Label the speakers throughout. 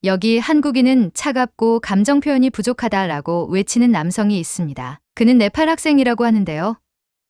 Speaker 1: 여기 한국인은 차갑고 감정 표현이 부족하다라고 외치는 남성이 있습니다. 그는 네팔 학생이라고 하는데요.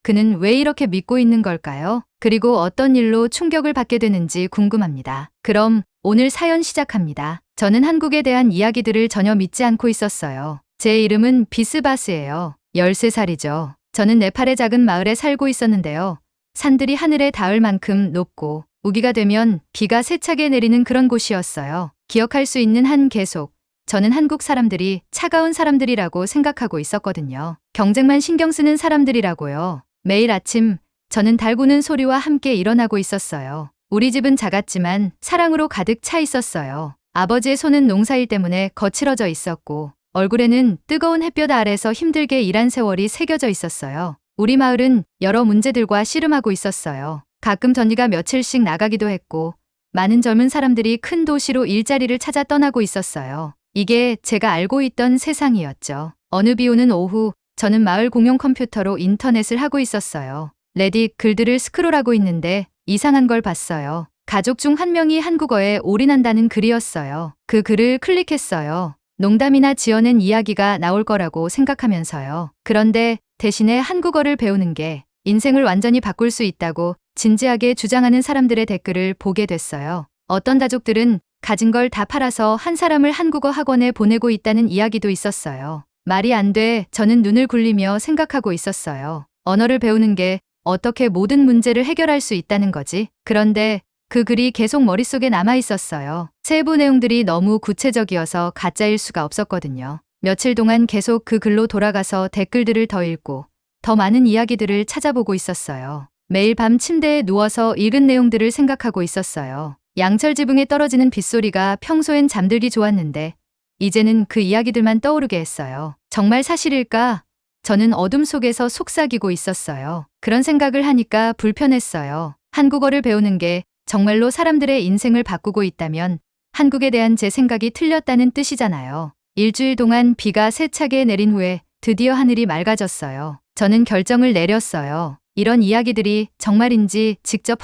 Speaker 1: 그는 왜 이렇게 믿고 있는 걸까요? 그리고 어떤 일로 충격을 받게 되는지 궁금합니다. 그럼 오늘 사연 시작합니다. 저는 한국에 대한 이야기들을 전혀 믿지 않고 있었어요. 제 이름은 비스바스예요. 13살이죠. 저는 네팔의 작은 마을에 살고 있었는데요. 산들이 하늘에 닿을 만큼 높고 우기가 되면 비가 세차게 내리는 그런 곳이었어요. 기억할 수 있는 한 계속 저는 한국 사람들이 차가운 사람들이라고 생각하고 있었거든요. 경쟁만 신경 쓰는 사람들이라고요. 매일 아침 저는 달구는 소리와 함께 일어나고 있었어요. 우리 집은 작았지만 사랑으로 가득 차 있었어요. 아버지의 손은 농사일 때문에 거칠어져 있었고 얼굴에는 뜨거운 햇볕 아래서 힘들게 일한 세월이 새겨져 있었어요. 우리 마을은 여러 문제들과 씨름하고 있었어요. 가끔 전이가 며칠씩 나가기도 했고 많은 젊은 사람들이 큰 도시로 일자리를 찾아 떠나고 있었어요. 이게 제가 알고 있던 세상이었죠. 어느 비 오는 오후 저는 마을 공용 컴퓨터로 인터넷을 하고 있었어요. 레딧 글들을 스크롤하고 있는데 이상한 걸 봤어요. 가족 중 한 명이 한국어에 올인한다는 글이었어요. 그 글을 클릭했어요. 농담이나 지어낸 이야기가 나올 거라고 생각하면서요. 그런데 대신에 한국어를 배우는 게 인생을 완전히 바꿀 수 있다고 진지하게 주장하는 사람들의 댓글을 보게 됐어요. 어떤 가족들은 가진 걸 다 팔아서 한 사람을 한국어 학원에 보내고 있다는 이야기도 있었어요. 말이 안 돼 저는 눈을 굴리며 생각하고 있었어요. 언어를 배우는 게 어떻게 모든 문제를 해결할 수 있다는 거지? 그런데 그 글이 계속 머릿속에 남아 있었어요. 세부 내용들이 너무 구체적이어서 가짜일 수가 없었거든요. 며칠 동안 계속 그 글로 돌아가서 댓글들을 더 읽고 더 많은 이야기들을 찾아보고 있었어요. 매일 밤 침대에 누워서 읽은 내용들을 생각하고 있었어요. 양철 지붕에 떨어지는 빗소리가 평소엔 잠들기 좋았는데 이제는 그 이야기들만 떠오르게 했어요. 정말 사실일까? 저는 어둠 속에서 속삭이고 있었어요. 그런 생각을 하니까 불편했어요. 한국어를 배우는 게 정말로 사람들의 인생을 바꾸고 있다면 한국에 대한 제 생각이 틀렸다는 뜻이잖아요. 일주일 동안 비가 세차게 내린 후에 드디어 하늘이 맑아졌어요. 저는 결정을 내렸어요. 이런 이야기들이 정말인지 직접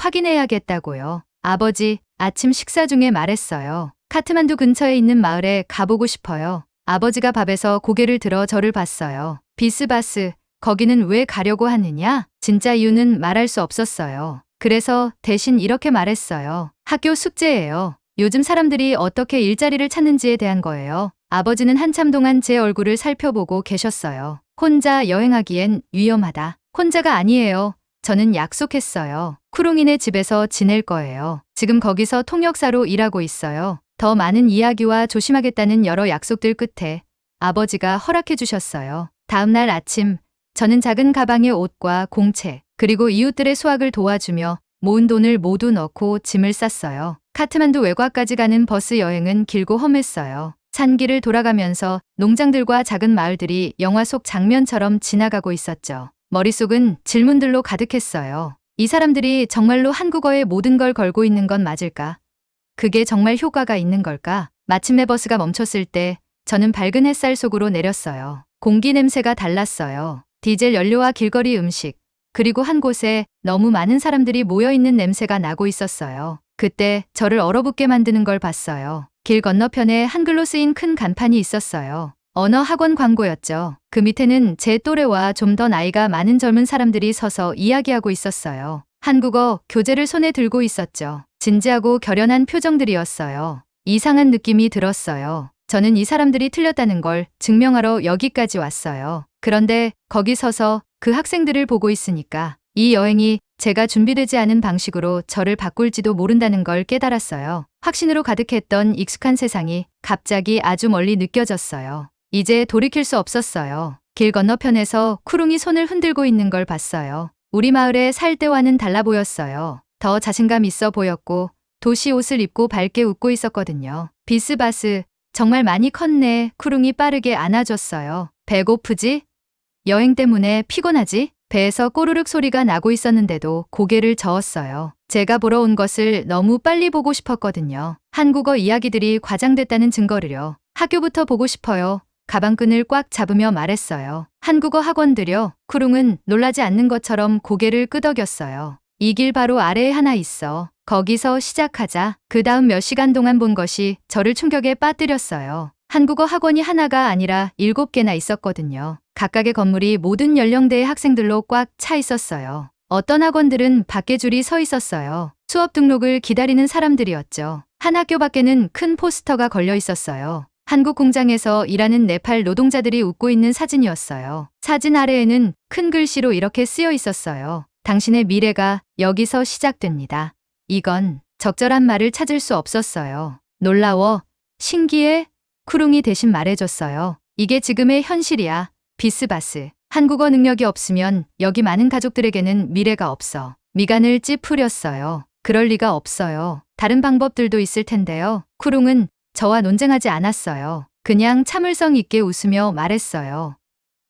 Speaker 1: 확인해야겠다고요. 아버지, 아침 식사 중에 말했어요. 카트만두 근처에 있는 마을에 가보고 싶어요. 아버지가 밥에서 고개를 들어 저를 봤어요. 비스바스, 거기는 왜 가려고 하느냐? 진짜 이유는 말할 수 없었어요. 그래서 대신 이렇게 말했어요. 학교 숙제예요. 요즘 사람들이 어떻게 일자리를 찾는지에 대한 거예요. 아버지는 한참 동안 제 얼굴을 살펴보고 계셨어요. 혼자 여행하기엔 위험하다. 혼자가 아니에요. 저는 약속했어요. 쿠룽이네 집에서 지낼 거예요. 지금 거기서 통역사로 일하고 있어요. 더 많은 이야기와 조심하겠다는 여러 약속들 끝에 아버지가 허락해 주셨어요. 다음 날 아침 저는 작은 가방에 옷과 공책 그리고 이웃들의 수확을 도와주며 모은 돈을 모두 넣고 짐을 쌌어요. 카트만두 외곽까지 가는 버스 여행은 길고 험했어요. 산길을 돌아가면서 농장들과 작은 마을들이 영화 속 장면처럼 지나가고 있었죠. 머릿속은 질문들로 가득했어요. 이 사람들이 정말로 한국어에 모든 걸 걸고 있는 건 맞을까? 그게 정말 효과가 있는 걸까? 마침내 버스가 멈췄을 때 저는 밝은 햇살 속으로 내렸어요. 공기 냄새가 달랐어요. 디젤 연료와 길거리 음식, 그리고 한 곳에 너무 많은 사람들이 모여있는 냄새가 나고 있었어요. 그때 저를 얼어붙게 만드는 걸 봤어요. 길 건너편에 한글로 쓰인 큰 간판이 있었어요. 언어 학원 광고였죠. 그 밑에는 제 또래와 좀 더 나이가 많은 젊은 사람들이 서서 이야기하고 있었어요. 한국어 교재를 손에 들고 있었죠. 진지하고 결연한 표정들이었어요. 이상한 느낌이 들었어요. 저는 이 사람들이 틀렸다는 걸 증명하러 여기까지 왔어요. 그런데 거기 서서 그 학생들을 보고 있으니까 이 여행이 제가 준비되지 않은 방식으로 저를 바꿀지도 모른다는 걸 깨달았어요. 확신으로 가득했던 익숙한 세상이 갑자기 아주 멀리 느껴졌어요. 이제 돌이킬 수 없었어요. 길 건너편에서 쿠룽이 손을 흔들고 있는 걸 봤어요. 우리 마을에 살 때와는 달라 보였어요. 더 자신감 있어 보였고 도시 옷을 입고 밝게 웃고 있었거든요. 비스바스, 정말 많이 컸네. 쿠룽이 빠르게 안아줬어요. 배고프지? 여행 때문에 피곤하지? 배에서 꼬르륵 소리가 나고 있었는데도 고개를 저었어요. 제가 보러 온 것을 너무 빨리 보고 싶었거든요. 한국어 이야기들이 과장됐다는 증거를요. 학교부터 보고 싶어요. 가방끈을 꽉 잡으며 말했어요. 한국어 학원들요. 쿠룽은 놀라지 않는 것처럼 고개를 끄덕였어요. 이 길 바로 아래에 하나 있어. 거기서 시작하자. 그 다음 몇 시간 동안 본 것이 저를 충격에 빠뜨렸어요. 한국어 학원이 하나가 아니라 7개나 있었거든요. 각각의 건물이 모든 연령대의 학생들로 꽉 차 있었어요. 어떤 학원들은 밖에 줄이 서 있었어요. 수업 등록을 기다리는 사람들이었죠. 한 학교 밖에는 큰 포스터가 걸려 있었어요. 한국 공장에서 일하는 네팔 노동자들이 웃고 있는 사진이었어요. 사진 아래에는 큰 글씨로 이렇게 쓰여 있었어요. 당신의 미래가 여기서 시작됩니다. 이건 적절한 말을 찾을 수 없었어요. 놀라워, 신기해, 쿠룽이 대신 말해줬어요. 이게 지금의 현실이야. 비스바스. 한국어 능력이 없으면 여기 많은 가족들에게는 미래가 없어. 미간을 찌푸렸어요. 그럴 리가 없어요. 다른 방법들도 있을 텐데요. 쿠룽은 저와 논쟁하지 않았어요. 그냥 참을성 있게 웃으며 말했어요.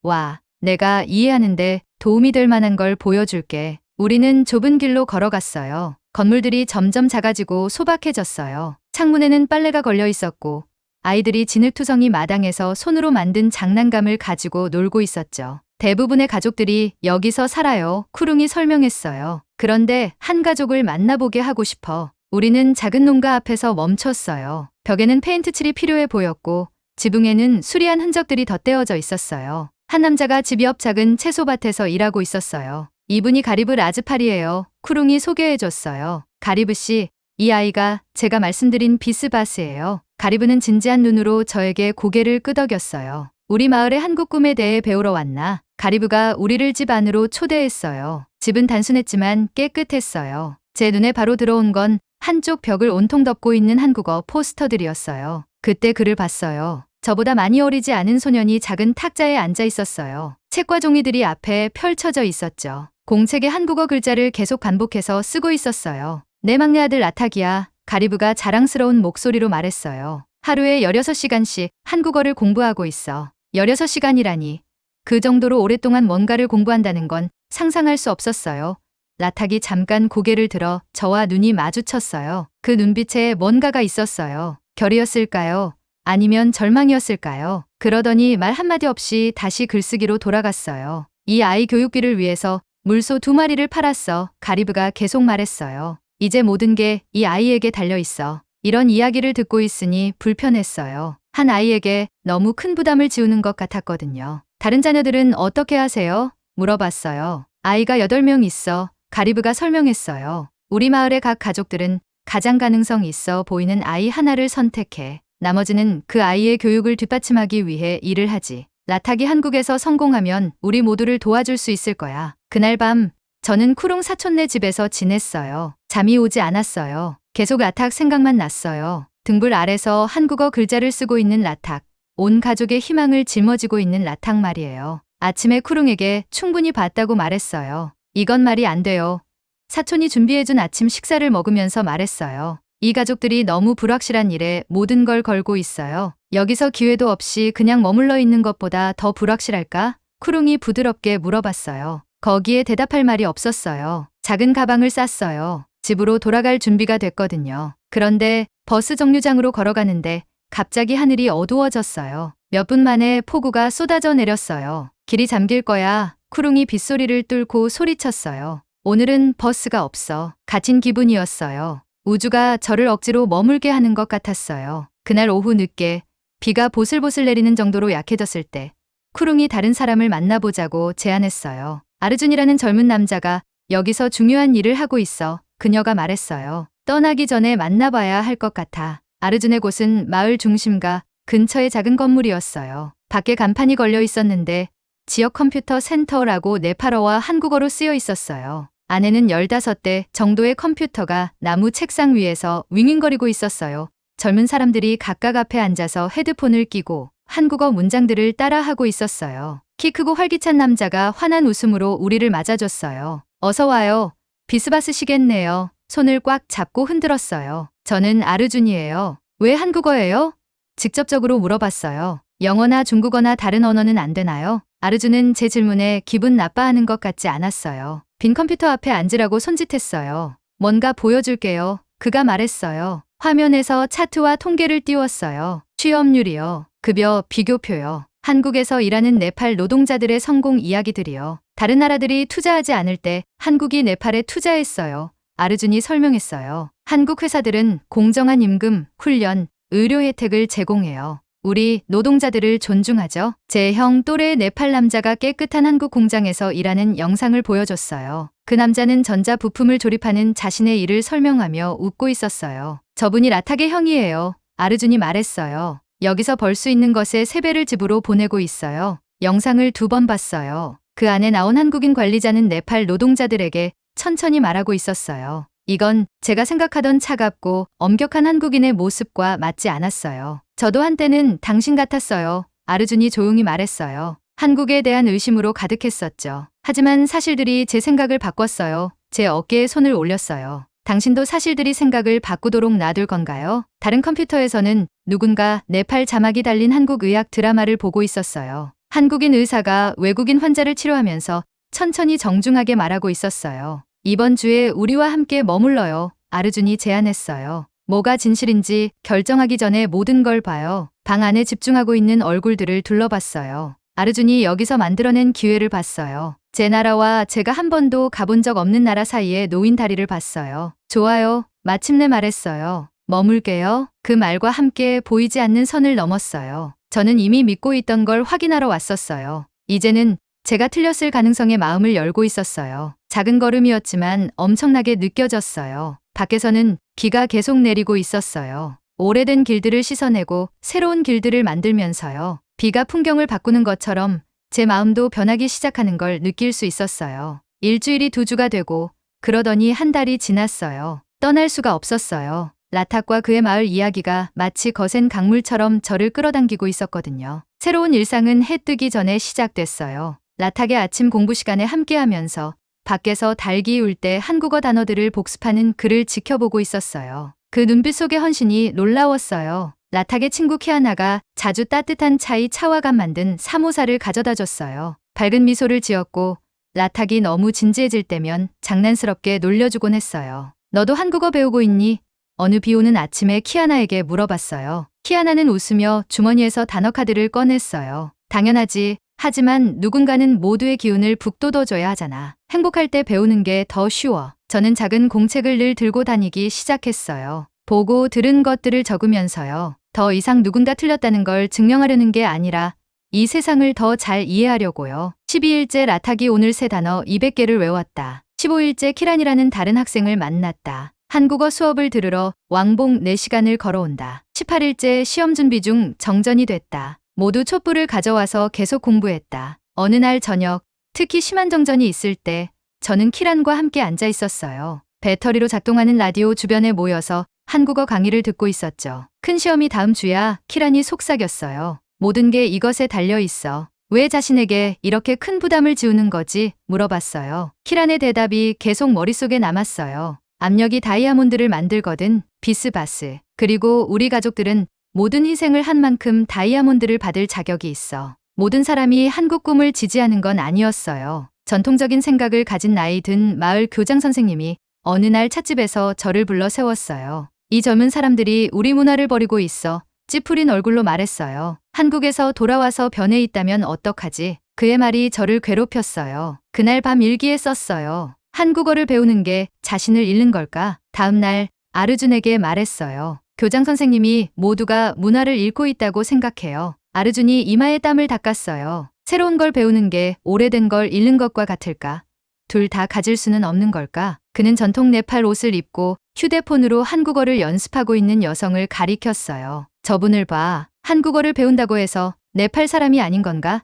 Speaker 1: 와, 내가 이해하는데 도움이 될 만한 걸 보여줄게. 우리는 좁은 길로 걸어갔어요. 건물들이 점점 작아지고 소박해졌어요. 창문에는 빨래가 걸려 있었고 아이들이 진흙투성이 마당에서 손으로 만든 장난감을 가지고 놀고 있었죠. 대부분의 가족들이 여기서 살아요. 쿠룽이 설명했어요. 그런데 한 가족을 만나보게 하고 싶어. 우리는 작은 농가 앞에서 멈췄어요. 벽에는 페인트 칠이 필요해 보였고 지붕에는 수리한 흔적들이 덧대어져 있었어요. 한 남자가 집 옆 작은 채소밭에서 일하고 있었어요. 이분이 가리브 라즈팔이에요. 쿠룽이 소개해줬어요. 가리브 씨, 이 아이가 제가 말씀드린 비스바스예요. 가리브는 진지한 눈으로 저에게 고개를 끄덕였어요. 우리 마을의 한국 꿈에 대해 배우러 왔나? 가리브가 우리를 집 안으로 초대했어요. 집은 단순했지만 깨끗했어요. 제 눈에 바로 들어온 건 한쪽 벽을 온통 덮고 있는 한국어 포스터들이었어요. 그때 글을 봤어요. 저보다 많이 어리지 않은 소년이 작은 탁자에 앉아 있었어요. 책과 종이들이 앞에 펼쳐져 있었죠. 공책에 한국어 글자를 계속 반복해서 쓰고 있었어요. 내 막내 아들 라탁이야. 가리브가 자랑스러운 목소리로 말했어요. 하루에 16시간씩 한국어를 공부하고 있어. 16시간이라니. 그 정도로 오랫동안 뭔가를 공부한다는 건 상상할 수 없었어요. 라탁이 잠깐 고개를 들어 저와 눈이 마주쳤어요. 그 눈빛에 뭔가가 있었어요. 결이었을까요? 아니면 절망이었을까요? 그러더니 말 한마디 없이 다시 글쓰기로 돌아갔어요. 이 아이 교육비를 위해서 물소 2마리를 팔았어. 가리브가 계속 말했어요. 이제 모든 게 이 아이에게 달려있어. 이런 이야기를 듣고 있으니 불편했어요. 한 아이에게 너무 큰 부담을 지우는 것 같았거든요. 다른 자녀들은 어떻게 하세요? 물어봤어요. 아이가 8명 있어. 가리브가 설명했어요. 우리 마을의 각 가족들은 가장 가능성 있어 보이는 아이 하나를 선택해. 나머지는 그 아이의 교육을 뒷받침하기 위해 일을 하지. 라탁이 한국에서 성공하면 우리 모두를 도와줄 수 있을 거야. 그날 밤 저는 쿠룽 사촌네 집에서 지냈어요. 잠이 오지 않았어요. 계속 라탁 생각만 났어요. 등불 아래서 한국어 글자를 쓰고 있는 라탁. 온 가족의 희망을 짊어지고 있는 라탁 말이에요. 아침에 쿠룽에게 충분히 봤다고 말했어요. 이건 말이 안 돼요. 사촌이 준비해준 아침 식사를 먹으면서 말했어요. 이 가족들이 너무 불확실한 일에 모든 걸 걸고 있어요. 여기서 기회도 없이 그냥 머물러 있는 것보다 더 불확실할까? 쿠룽이 부드럽게 물어봤어요. 거기에 대답할 말이 없었어요. 작은 가방을 쌌어요. 집으로 돌아갈 준비가 됐거든요. 그런데 버스 정류장으로 걸어가는데 갑자기 하늘이 어두워졌어요. 몇 분 만에 폭우가 쏟아져 내렸어요. 길이 잠길 거야. 쿠룽이 빗소리를 뚫고 소리쳤어요. 오늘은 버스가 없어. 갇힌 기분이었어요. 우주가 저를 억지로 머물게 하는 것 같았어요. 그날 오후 늦게 비가 보슬보슬 내리는 정도로 약해졌을 때 쿠룽이 다른 사람을 만나보자고 제안했어요. 아르준이라는 젊은 남자가 여기서 중요한 일을 하고 있어. 그녀가 말했어요. 떠나기 전에 만나봐야 할 것 같아. 아르준의 곳은 마을 중심가 근처의 작은 건물이었어요. 밖에 간판이 걸려 있었는데 지역 컴퓨터 센터라고 네팔어와 한국어로 쓰여 있었어요. 안에는 15대 정도의 컴퓨터가 나무 책상 위에서 윙윙거리고 있었어요. 젊은 사람들이 각각 앞에 앉아서 헤드폰을 끼고 한국어 문장들을 따라하고 있었어요. 키 크고 활기찬 남자가 환한 웃음으로 우리를 맞아줬어요. 어서 와요. 비스바스시겠네요. 손을 꽉 잡고 흔들었어요. 저는 아르준이에요. 왜 한국어예요? 직접적으로 물어봤어요. 영어나 중국어나 다른 언어는 안 되나요? 아르준은 제 질문에 기분 나빠하는 것 같지 않았어요. 빈 컴퓨터 앞에 앉으라고 손짓했어요. 뭔가 보여줄게요. 그가 말했어요. 화면에서 차트와 통계를 띄웠어요. 취업률이요. 급여 비교표요. 한국에서 일하는 네팔 노동자들의 성공 이야기들이요. 다른 나라들이 투자하지 않을 때 한국이 네팔에 투자했어요. 아르준이 설명했어요. 한국 회사들은 공정한 임금, 훈련, 의료 혜택을 제공해요. 우리 노동자들을 존중하죠. 제 형 또래의 네팔 남자가 깨끗한 한국 공장에서 일하는 영상을 보여줬어요. 그 남자는 전자 부품을 조립하는 자신의 일을 설명하며 웃고 있었어요. 저분이 라탁의 형이에요. 아르준이 말했어요. 여기서 벌 수 있는 것의 3배를 집으로 보내고 있어요. 영상을 2번 봤어요. 그 안에 나온 한국인 관리자는 네팔 노동자들에게 천천히 말하고 있었어요. 이건 제가 생각하던 차갑고 엄격한 한국인의 모습과 맞지 않았어요. 저도 한때는 당신 같았어요. 아르준이 조용히 말했어요. 한국에 대한 의심으로 가득했었죠. 하지만 사실들이 제 생각을 바꿨어요. 제 어깨에 손을 올렸어요. 당신도 사실들이 생각을 바꾸도록 놔둘 건가요? 다른 컴퓨터에서는 누군가 네팔 자막이 달린 한국 의학 드라마를 보고 있었어요. 한국인 의사가 외국인 환자를 치료하면서 천천히 정중하게 말하고 있었어요. 이번 주에 우리와 함께 머물러요. 아르준이 제안했어요. 뭐가 진실인지 결정하기 전에 모든 걸 봐요. 방 안에 집중하고 있는 얼굴들을 둘러봤어요. 아르준이 여기서 만들어낸 기회를 봤어요. 제 나라와 제가 한 번도 가본 적 없는 나라 사이에 놓인 다리를 봤어요. 좋아요. 마침내 말했어요. 머물게요. 그 말과 함께 보이지 않는 선을 넘었어요. 저는 이미 믿고 있던 걸 확인하러 왔었어요. 이제는 제가 틀렸을 가능성에 마음을 열고 있었어요. 작은 걸음이었지만 엄청나게 느껴졌어요. 밖에서는 비가 계속 내리고 있었어요. 오래된 길들을 씻어내고 새로운 길들을 만들면서요. 비가 풍경을 바꾸는 것처럼 제 마음도 변하기 시작하는 걸 느낄 수 있었어요. 일주일이 2주가 되고 그러더니 한 달이 지났어요. 떠날 수가 없었어요. 라탁과 그의 마을 이야기가 마치 거센 강물처럼 저를 끌어당기고 있었거든요. 새로운 일상은 해 뜨기 전에 시작됐어요. 라탁의 아침 공부 시간에 함께하면서 밖에서 달 기울 때 한국어 단어들을 복습하는 그를 지켜보고 있었어요. 그 눈빛 속의 헌신이 놀라웠어요. 라탁의 친구 키아나가 자주 따뜻한 차이 차와감 만든 사모사를 가져다 줬어요. 밝은 미소를 지었고 라탁이 너무 진지해질 때면 장난스럽게 놀려주곤 했어요. 너도 한국어 배우고 있니? 어느 비 오는 아침에 키아나에게 물어봤어요. 키아나는 웃으며 주머니에서 단어 카드를 꺼냈어요. 당연하지. 하지만 누군가는 모두의 기운을 북돋워줘야 하잖아. 행복할 때 배우는 게 더 쉬워. 저는 작은 공책을 늘 들고 다니기 시작했어요. 보고 들은 것들을 적으면서요. 더 이상 누군가 틀렸다는 걸 증명하려는 게 아니라 이 세상을 더 잘 이해하려고요. 12일째 라탁이 오늘 새 단어 200개를 외웠다. 15일째 키란이라는 다른 학생을 만났다. 한국어 수업을 들으러 왕복 4시간을 걸어온다. 18일째 시험 준비 중 정전이 됐다. 모두 촛불을 가져와서 계속 공부했다. 어느 날 저녁, 특히 심한 정전이 있을 때 저는 키란과 함께 앉아 있었어요. 배터리로 작동하는 라디오 주변에 모여서 한국어 강의를 듣고 있었죠. 큰 시험이 다음 주야. 키란이 속삭였어요. 모든 게 이것에 달려 있어. 왜 자신에게 이렇게 큰 부담을 지우는 거지? 물어봤어요. 키란의 대답이 계속 머릿속에 남았어요. 압력이 다이아몬드를 만들거든. 비스바스. 그리고 우리 가족들은 모든 희생을 한 만큼 다이아몬드를 받을 자격이 있어. 모든 사람이 한국 꿈을 지지하는 건 아니었어요. 전통적인 생각을 가진 나이 든 마을 교장 선생님이 어느 날 찻집에서 저를 불러 세웠어요. 이 젊은 사람들이 우리 문화를 버리고 있어. 찌푸린 얼굴로 말했어요. 한국에서 돌아와서 변해 있다면 어떡하지? 그의 말이 저를 괴롭혔어요. 그날 밤 일기에 썼어요. 한국어를 배우는 게 자신을 잃는 걸까? 다음 날 아르준에게 말했어요. 교장 선생님이 모두가 문화를 잃고 있다고 생각해요. 아르준이 이마에 땀을 닦았어요. 새로운 걸 배우는 게 오래된 걸 잃는 것과 같을까? 둘 다 가질 수는 없는 걸까? 그는 전통 네팔 옷을 입고 휴대폰으로 한국어를 연습하고 있는 여성을 가리켰어요. 저분을 봐. 한국어를 배운다고 해서 네팔 사람이 아닌 건가?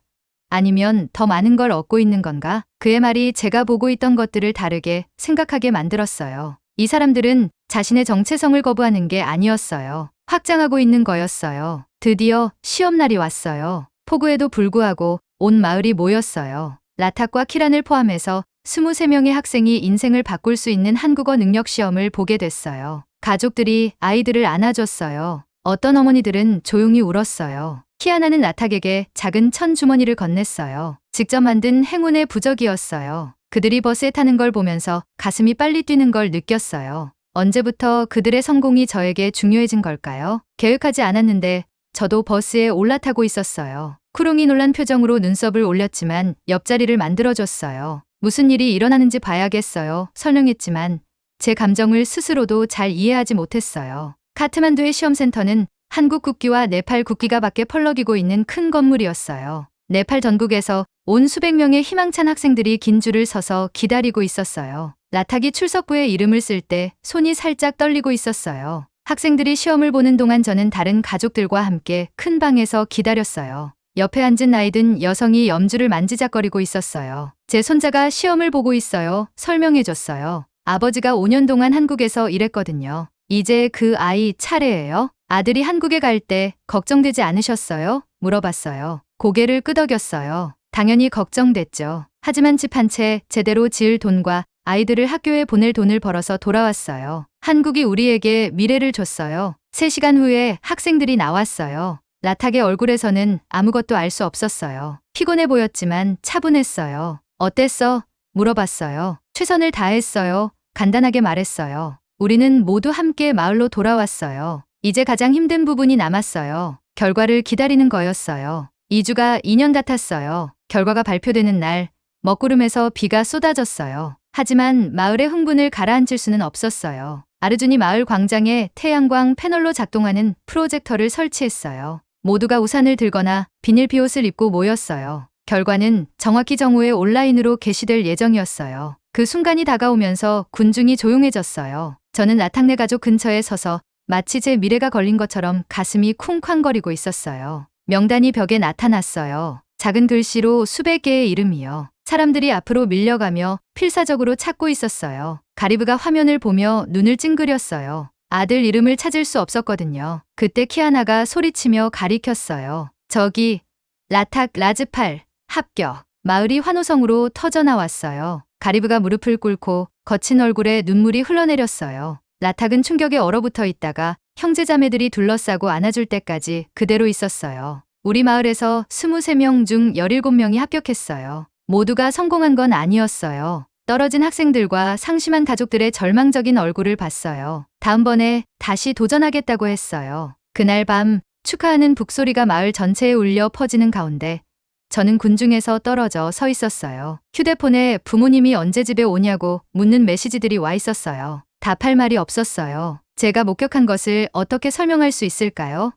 Speaker 1: 아니면 더 많은 걸 얻고 있는 건가? 그의 말이 제가 보고 있던 것들을 다르게 생각하게 만들었어요. 이 사람들은 자신의 정체성을 거부하는 게 아니었어요. 확장하고 있는 거였어요. 드디어 시험날이 왔어요. 폭우에도 불구하고 온 마을이 모였어요. 라탁과 키란을 포함해서 23명의 학생이 인생을 바꿀 수 있는 한국어 능력 시험을 보게 됐어요. 가족들이 아이들을 안아줬어요. 어떤 어머니들은 조용히 울었어요. 키아나는 라탁에게 작은 천 주머니를 건넸어요. 직접 만든 행운의 부적이었어요. 그들이 버스에 타는 걸 보면서 가슴이 빨리 뛰는 걸 느꼈어요. 언제부터 그들의 성공이 저에게 중요해진 걸까요? 계획하지 않았는데 저도 버스에 올라타고 있었어요. 쿠롱이 놀란 표정으로 눈썹을 올렸지만 옆자리를 만들어줬어요. 무슨 일이 일어나는지 봐야겠어요. 설명했지만 제 감정을 스스로도 잘 이해하지 못했어요. 카트만두의 시험센터는 한국 국기와 네팔 국기가 밖에 펄럭이고 있는 큰 건물이었어요. 네팔 전국에서 온 수백 명의 희망찬 학생들이 긴 줄을 서서 기다리고 있었어요. 라탁이 출석부에 이름을 쓸 때 손이 살짝 떨리고 있었어요. 학생들이 시험을 보는 동안 저는 다른 가족들과 함께 큰 방에서 기다렸어요. 옆에 앉은 나이든 여성이 염주를 만지작거리고 있었어요. 제 손자가 시험을 보고 있어요. 설명해줬어요. 아버지가 5년 동안 한국에서 일했거든요. 이제 그 아이 차례예요. 아들이 한국에 갈 때 걱정되지 않으셨어요? 물어봤어요. 고개를 끄덕였어요. 당연히 걱정됐죠. 하지만 집 한 채 제대로 지을 돈과 아이들을 학교에 보낼 돈을 벌어서 돌아왔어요. 한국이 우리에게 미래를 줬어요. 3시간 후에 학생들이 나왔어요. 라탁의 얼굴에서는 아무것도 알 수 없었어요. 피곤해 보였지만 차분했어요. 어땠어? 물어봤어요. 최선을 다했어요. 간단하게 말했어요. 우리는 모두 함께 마을로 돌아왔어요. 이제 가장 힘든 부분이 남았어요. 결과를 기다리는 거였어요. 2주가 2년 같았어요. 결과가 발표되는 날, 먹구름에서 비가 쏟아졌어요. 하지만 마을의 흥분을 가라앉힐 수는 없었어요. 아르준이 마을 광장에 태양광 패널로 작동하는 프로젝터를 설치했어요. 모두가 우산을 들거나 비닐 비옷을 입고 모였어요. 결과는 정확히 정오에 온라인으로 게시될 예정이었어요. 그 순간이 다가오면서 군중이 조용해졌어요. 저는 라탁네 가족 근처에 서서 마치 제 미래가 걸린 것처럼 가슴이 쿵쾅거리고 있었어요. 명단이 벽에 나타났어요. 작은 글씨로 수백 개의 이름이요. 사람들이 앞으로 밀려가며 필사적으로 찾고 있었어요. 가리브가 화면을 보며 눈을 찡그렸어요. 아들 이름을 찾을 수 없었거든요. 그때 키아나가 소리치며 가리켰어요. 저기, 라탁 라즈팔, 합격. 마을이 환호성으로 터져나왔어요. 가리브가 무릎을 꿇고 거친 얼굴에 눈물이 흘러내렸어요. 라탁은 충격에 얼어붙어 있다가 형제자매들이 둘러싸고 안아줄 때까지 그대로 있었어요. 우리 마을에서 23명 중 17명이 합격했어요. 모두가 성공한 건 아니었어요. 떨어진 학생들과 상심한 가족들의 절망적인 얼굴을 봤어요. 다음번에 다시 도전하겠다고 했어요. 그날 밤 축하하는 북소리가 마을 전체에 울려 퍼지는 가운데 저는 군중에서 떨어져 서 있었어요. 휴대폰에 부모님이 언제 집에 오냐고 묻는 메시지들이 와 있었어요. 답할 말이 없었어요. 제가 목격한 것을 어떻게 설명할 수 있을까요?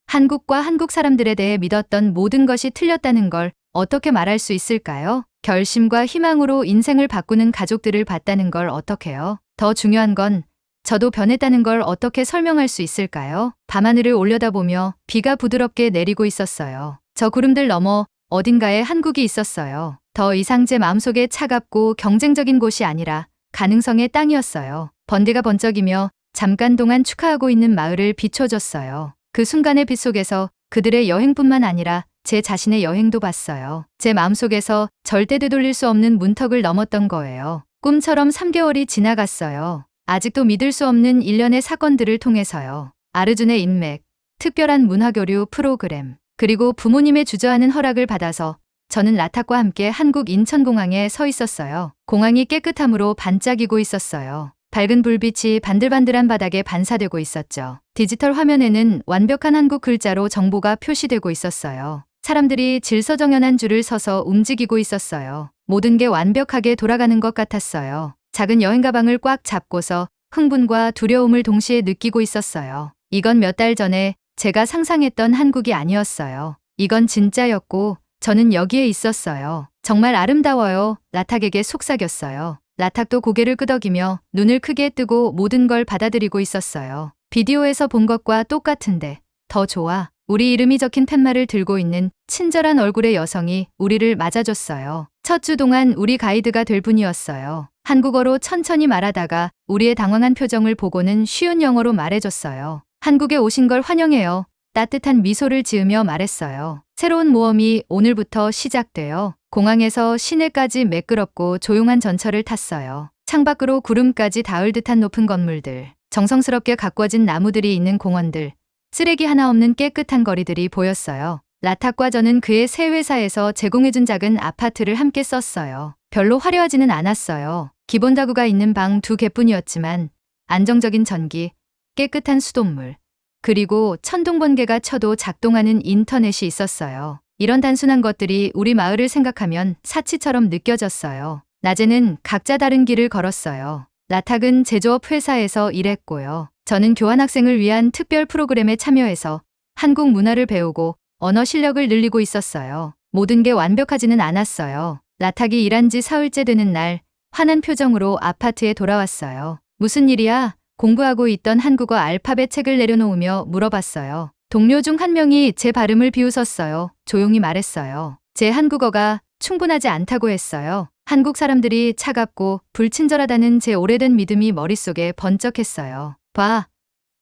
Speaker 1: 한국과 한국 사람들에 대해 믿었던 모든 것이 틀렸다는 걸 어떻게 말할 수 있을까요? 결심과 희망으로 인생을 바꾸는 가족들을 봤다는 걸 어떻게요? 더 중요한 건 저도 변했다는 걸 어떻게 설명할 수 있을까요? 밤하늘을 올려다보며 비가 부드럽게 내리고 있었어요. 저 구름들 너머 어딘가에 한국이 있었어요. 더 이상 제 마음속에 차갑고 경쟁적인 곳이 아니라 가능성의 땅이었어요. 번개가 번쩍이며 잠깐 동안 축하하고 있는 마을을 비춰줬어요. 그 순간의 빛 속에서 그들의 여행뿐만 아니라 제 자신의 여행도 봤어요. 제 마음속에서 절대 되돌릴 수 없는 문턱을 넘었던 거예요. 꿈처럼 3개월이 지나갔어요. 아직도 믿을 수 없는 일련의 사건들을 통해서요. 아르준의 인맥, 특별한 문화교류 프로그램, 그리고 부모님의 주저하는 허락을 받아서 저는 라탁과 함께 한국 인천공항에 서 있었어요. 공항이 깨끗함으로 반짝이고 있었어요. 밝은 불빛이 반들반들한 바닥에 반사되고 있었죠. 디지털 화면에는 완벽한 한국 글자로 정보가 표시되고 있었어요. 사람들이 질서정연한 줄을 서서 움직이고 있었어요. 모든 게 완벽하게 돌아가는 것 같았어요. 작은 여행 가방을 꽉 잡고서 흥분과 두려움을 동시에 느끼고 있었어요. 이건 몇 달 전에 제가 상상했던 한국이 아니었어요. 이건 진짜였고 저는 여기에 있었어요. 정말 아름다워요. 라탁에게 속삭였어요. 라탁도 고개를 끄덕이며 눈을 크게 뜨고 모든 걸 받아들이고 있었어요. 비디오에서 본 것과 똑같은데 더 좋아. 우리 이름이 적힌 팻말을 들고 있는 친절한 얼굴의 여성이 우리를 맞아줬어요. 첫 주 동안 우리 가이드가 될 분이었어요. 한국어로 천천히 말하다가 우리의 당황한 표정을 보고는 쉬운 영어로 말해줬어요. 한국에 오신 걸 환영해요. 따뜻한 미소를 지으며 말했어요. 새로운 모험이 오늘부터 시작돼요. 공항에서 시내까지 매끄럽고 조용한 전철을 탔어요. 창밖으로 구름까지 닿을 듯한 높은 건물들, 정성스럽게 가꾸어진 나무들이 있는 공원들, 쓰레기 하나 없는 깨끗한 거리들이 보였어요. 라탁과 저는 그의 새 회사에서 제공해준 작은 아파트를 함께 썼어요. 별로 화려하지는 않았어요. 기본 가구가 있는 방 2개뿐이었지만 안정적인 전기, 깨끗한 수돗물, 그리고 천둥번개가 쳐도 작동하는 인터넷이 있었어요. 이런 단순한 것들이 우리 마을을 생각하면 사치처럼 느껴졌어요. 낮에는 각자 다른 길을 걸었어요. 라탁은 제조업 회사에서 일했고요. 저는 교환학생을 위한 특별 프로그램에 참여해서 한국 문화를 배우고 언어 실력을 늘리고 있었어요. 모든 게 완벽하지는 않았어요. 라탁이 일한 지 사흘째 되는 날 환한 표정으로 아파트에 돌아왔어요. 무슨 일이야? 공부하고 있던 한국어 알파벳 책을 내려놓으며 물어봤어요. 동료 중 한 명이 제 발음을 비웃었어요. 조용히 말했어요. 제 한국어가 충분하지 않다고 했어요. 한국 사람들이 차갑고 불친절하다는 제 오래된 믿음이 머릿속에 번쩍했어요. 봐.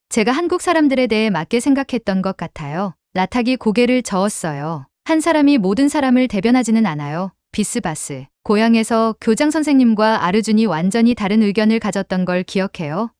Speaker 1: 제가 한국 사람들에 대해 맞게 생각했던 것 같아요. 라탁이 고개를 저었어요. 한 사람이 모든 사람을 대변하지는 않아요. 비스바스. 고향에서 교장 선생님과 아르준이 완전히 다른 의견을 가졌던 걸 기억해요?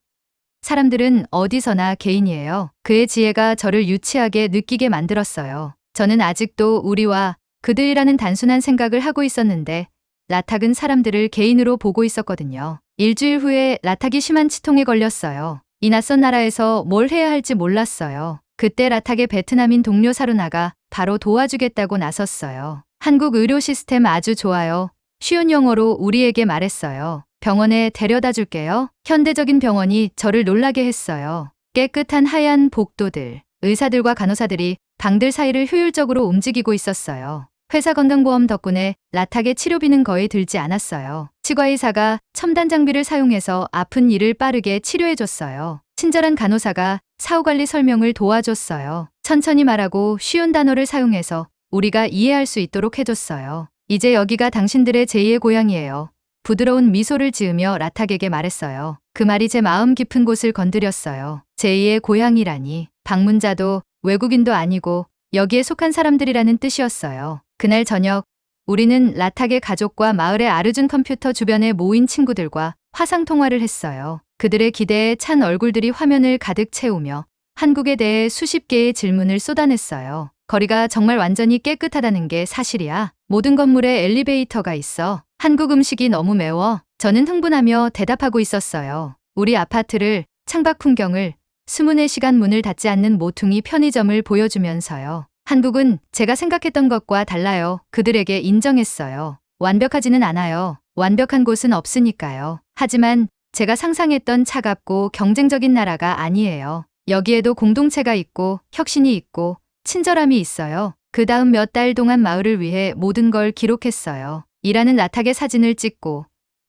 Speaker 1: 사람들은 어디서나 개인이에요. 그의 지혜가 저를 유치하게 느끼게 만들었어요. 저는 아직도 우리와 그들이라는 단순한 생각을 하고 있었는데 라탁은 사람들을 개인으로 보고 있었거든요. 일주일 후에 라탁이 심한 치통에 걸렸어요. 이 낯선 나라에서 뭘 해야 할지 몰랐어요. 그때 라탁의 베트남인 동료 사루나가 바로 도와주겠다고 나섰어요. 한국 의료 시스템 아주 좋아요. 쉬운 영어로 우리에게 말했어요. 병원에 데려다 줄게요. 현대적인 병원이 저를 놀라게 했어요. 깨끗한 하얀 복도들, 의사들과 간호사들이 방들 사이를 효율적으로 움직이고 있었어요. 회사 건강보험 덕분에 라탁의 치료비는 거의 들지 않았어요. 치과의사가 첨단 장비를 사용해서 아픈 이를 빠르게 치료해줬어요. 친절한 간호사가 사후관리 설명을 도와줬어요. 천천히 말하고 쉬운 단어를 사용해서 우리가 이해할 수 있도록 해줬어요. 이제 여기가 당신들의 제2의 고향이에요. 부드러운 미소를 지으며 라탁에게 말했어요. 그 말이 제 마음 깊은 곳을 건드렸어요. 제2의 고향이라니. 방문자도 외국인도 아니고 여기에 속한 사람들이라는 뜻이었어요. 그날 저녁 우리는 라탁의 가족과 마을의 아르준 컴퓨터 주변에 모인 친구들과 화상통화를 했어요. 그들의 기대에 찬 얼굴들이 화면을 가득 채우며 한국에 대해 수십 개의 질문을 쏟아냈어요. 거리가 정말 완전히 깨끗하다는 게 사실이야. 모든 건물에 엘리베이터가 있어. 한국 음식이 너무 매워. 저는 흥분하며 대답하고 있었어요. 우리 아파트를, 창밖 풍경을, 24시간 문을 닫지 않는 모퉁이 편의점을 보여주면서요. 한국은 제가 생각했던 것과 달라요. 그들에게 인정했어요. 완벽하지는 않아요. 완벽한 곳은 없으니까요. 하지만 제가 상상했던 차갑고 경쟁적인 나라가 아니에요. 여기에도 공동체가 있고 혁신이 있고 친절함이 있어요. 그 다음 몇 달 동안 마을을 위해 모든 걸 기록했어요. 일하는 라탁의 사진을 찍고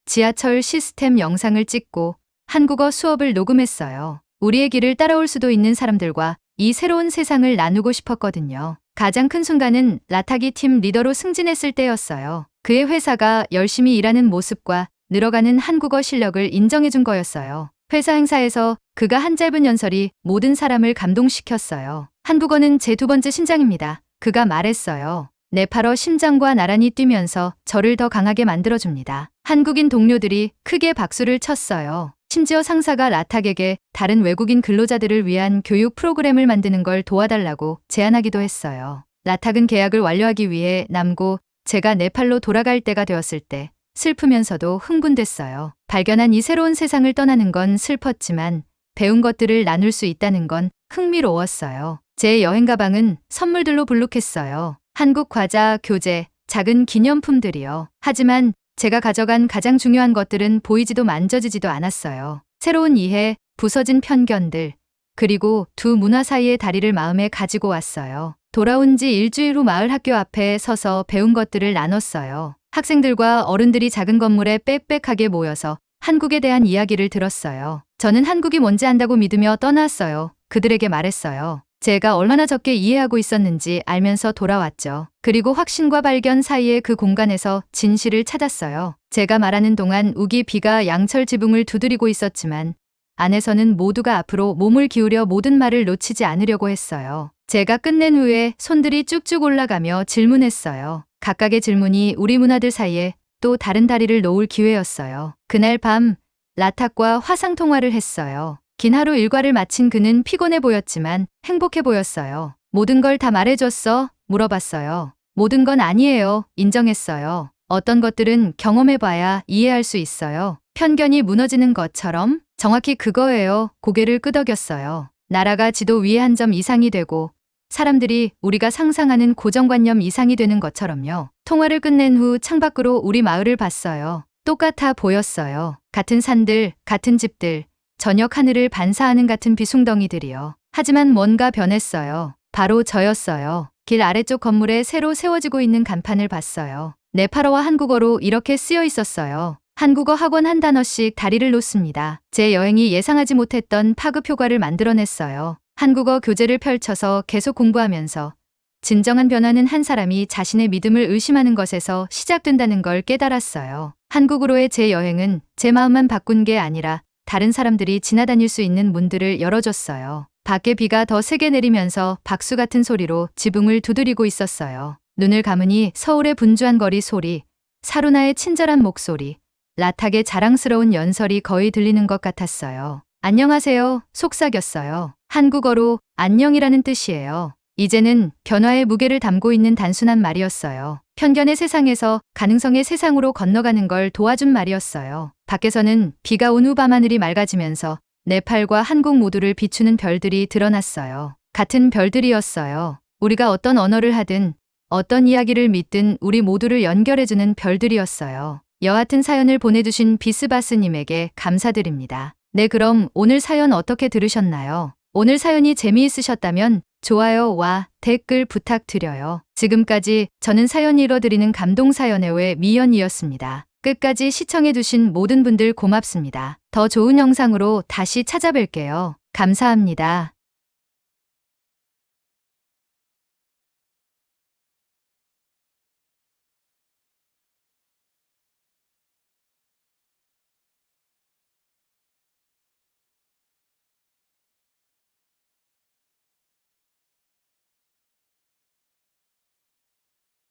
Speaker 1: 지하철 시스템 영상을 찍고 한국어 수업을 녹음했어요. 우리의 길을 따라올 수도 있는 사람들과 이 새로운 세상을 나누고 싶었거든요. 가장 큰 순간은 라탁이 팀 리더로 승진했을 때였어요. 그의 회사가 열심히 일하는 모습과 늘어가는 한국어 실력을 인정해준 거였어요. 회사 행사에서 그가 한 짧은 연설이 모든 사람을 감동시켰어요. 한국어는 제 두 번째 심장입니다. 그가 말했어요. 네팔어 심장과 나란히 뛰면서 저를 더 강하게 만들어줍니다. 한국인 동료들이 크게 박수를 쳤어요. 심지어 상사가 라탁에게 다른 외국인 근로자들을 위한 교육 프로그램을 만드는 걸 도와달라고 제안하기도 했어요. 라탁은 계약을 완료하기 위해 남고 제가 네팔로 돌아갈 때가 되었을 때 슬프면서도 흥분됐어요. 발견한 이 새로운 세상을 떠나는 건 슬펐지만 배운 것들을 나눌 수 있다는 건 흥미로웠어요. 제 여행 가방은 선물들로 불룩했어요. 한국 과자, 교재, 작은 기념품들이요. 하지만 제가 가져간 가장 중요한 것들은 보이지도 만져지지도 않았어요. 새로운 이해, 부서진 편견들, 그리고 두 문화 사이의 다리를 마음에 가지고 왔어요. 돌아온 지 일주일 후 마을 학교 앞에 서서 배운 것들을 나눴어요. 학생들과 어른들이 작은 건물에 빽빽하게 모여서 한국에 대한 이야기를 들었어요. 저는 한국이 뭔지 안다고 믿으며 떠났어요. 그들에게 말했어요. 제가 얼마나 적게 이해하고 있었는지 알면서 돌아왔죠. 그리고 확신과 발견 사이의 그 공간에서 진실을 찾았어요. 제가 말하는 동안 우기 비가 양철 지붕을 두드리고 있었지만 안에서는 모두가 앞으로 몸을 기울여 모든 말을 놓치지 않으려고 했어요. 제가 끝낸 후에 손들이 쭉쭉 올라가며 질문했어요. 각각의 질문이 우리 문화들 사이에 또 다른 다리를 놓을 기회였어요. 그날 밤 라탁과 화상통화를 했어요. 긴 하루 일과를 마친 그는 피곤해 보였지만 행복해 보였어요. 모든 걸 다 말해줬어? 물어봤어요. 모든 건 아니에요. 인정했어요. 어떤 것들은 경험해봐야 이해할 수 있어요. 편견이 무너지는 것처럼 정확히 그거예요. 고개를 끄덕였어요. 나라가 지도 위에 한 점 이상이 되고 사람들이 우리가 상상하는 고정관념 이상이 되는 것처럼요. 통화를 끝낸 후 창밖으로 우리 마을을 봤어요. 똑같아 보였어요. 같은 산들, 같은 집들, 저녁 하늘을 반사하는 같은 비숭덩이들이요. 하지만 뭔가 변했어요. 바로 저였어요. 길 아래쪽 건물에 새로 세워지고 있는 간판을 봤어요. 네팔어와 한국어로 이렇게 쓰여 있었어요. 한국어 학원 한 단어씩 다리를 놓습니다. 제 여행이 예상하지 못했던 파급 효과를 만들어냈어요. 한국어 교재를 펼쳐서 계속 공부하면서 진정한 변화는 한 사람이 자신의 믿음을 의심하는 것에서 시작된다는 걸 깨달았어요. 한국으로의 제 여행은 제 마음만 바꾼 게 아니라 다른 사람들이 지나다닐 수 있는 문들을 열어줬어요. 밖에 비가 더 세게 내리면서 박수 같은 소리로 지붕을 두드리고 있었어요. 눈을 감으니 서울의 분주한 거리 소리, 사루나의 친절한 목소리, 라탁의 자랑스러운 연설이 거의 들리는 것 같았어요. 안녕하세요. 속삭였어요. 한국어로 안녕이라는 뜻이에요. 이제는 변화의 무게를 담고 있는 단순한 말이었어요. 편견의 세상에서 가능성의 세상으로 건너가는 걸 도와준 말이었어요. 밖에서는 비가 온 후 밤하늘이 맑아지면서 네팔과 한국 모두를 비추는 별들이 드러났어요. 같은 별들이었어요. 우리가 어떤 언어를 하든 어떤 이야기를 믿든 우리 모두를 연결해주는 별들이었어요. 여하튼 사연을 보내주신 비스바스님에게 감사드립니다. 네, 그럼 오늘 사연 어떻게 들으셨나요? 오늘 사연이 재미있으셨다면 좋아요와 댓글 부탁드려요. 지금까지 저는 사연 읽어드리는 감동사연의 외 미연이었습니다. 끝까지 시청해주신 모든 분들 고맙습니다. 더 좋은 영상으로 다시 찾아뵐게요. 감사합니다.